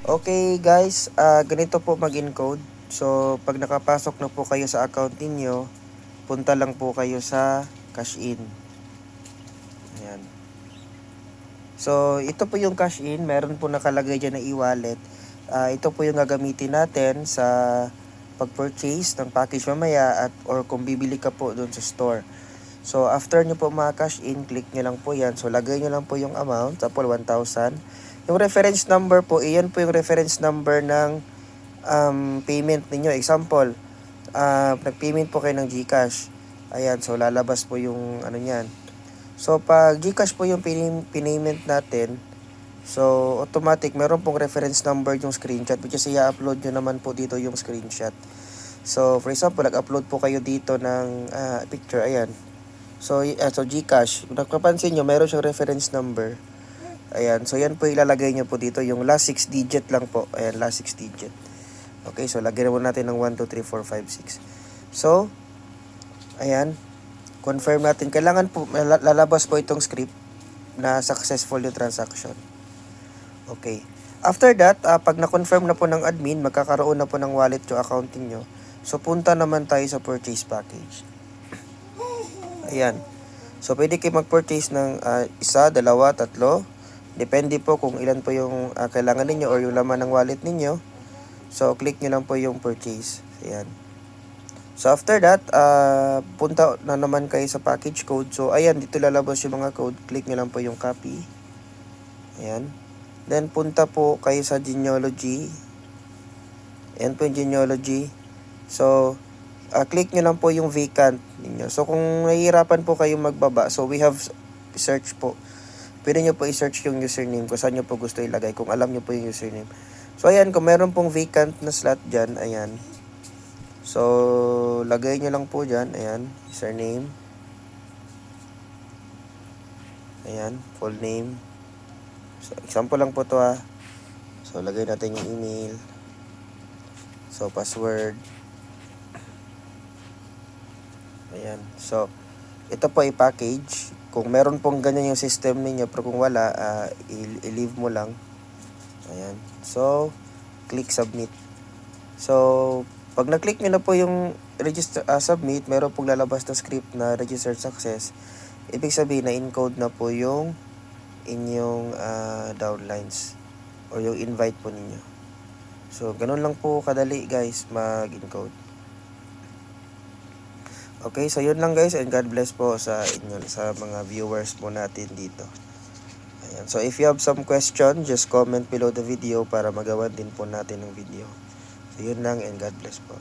Okay guys, ganito po mag-encode. So, pag nakapasok na po kayo sa account niyo, punta lang po kayo sa cash in. Ayan. So, ito po yung cash in. Meron po nakalagay dyan na e-wallet. Ito po yung gagamitin natin sa pag-purchase ng package mamaya at or kung bibili ka po doon sa store. So, after nyo po cash in, click nyo lang po yan. So, lagay nyo lang po yung amount, example 1,000. Yung reference number po, iyan po yung reference number ng payment ninyo. Example, nag-payment po kayo ng GCash. Ayan, so lalabas po yung ano niyan. So, pag GCash po yung pinayment natin, so automatic, meron pong reference number yung screenshot which is i-upload nyo naman po dito yung screenshot. So, for example, nag-upload po kayo dito ng picture, ayan. So, so GCash, kung napapansin nyo, meron siyang reference number. Ayan, so yan po ilalagay nyo po dito, yung last 6 digit lang po. Ayan, last 6 digit. Okay, so lagyan mo natin ng 1, 2, 3, 4, 5, 6. So, ayan, confirm natin. Kailangan po, lalabas po itong script na successful yung transaction. Okay. After that, pag na-confirm na po ng admin, magkakaroon na po ng wallet yung account niyo. So, punta naman tayo sa purchase package. Ayan. So, pwede kayo mag-purchase ng isa, dalawa, tatlo. Depende po kung ilan po yung kailangan ninyo or yung laman ng wallet ninyo. So, click nyo lang po yung purchase. Ayan. So, after that, punta na naman kayo sa package code. So, ayan, dito lalabas yung mga code. Click nyo lang po yung copy. Ayan. Then, punta po kayo sa genealogy. Ayan po yung genealogy. So, click nyo lang po yung vacant ninyo. So, kung nahihirapan po kayong magbaba, so we have search po. Pwede nyo po i-search yung username kung saan nyo po gusto ilagay. Kung alam nyo po yung username. So, ayan, kung meron pong vacant na slot dyan, ayan. So, lagay nyo lang po dyan. Ayan, username. Ayan, full name. So, example lang po to So, lagay natin yung email. So, password. Ayan. So, ito po i-package. Kung meron pong ganyan yung system ninyo, pero kung wala, i-leave mo lang. Ayan. So, click submit. So, pag na-click nyo na po yung register, submit, meron pong lalabas na script na registered success. Ibig sabihin na encode na po yung inyong downlines or yung invite po ninyo. So, ganun lang po kadali guys mag-encode. Okay, so yun lang guys, and God bless po sa inyo, sa mga viewers po natin dito. Ayan. So, if you have some question, just comment below the video para magawan din po natin ng video. So, yun lang, and God bless po.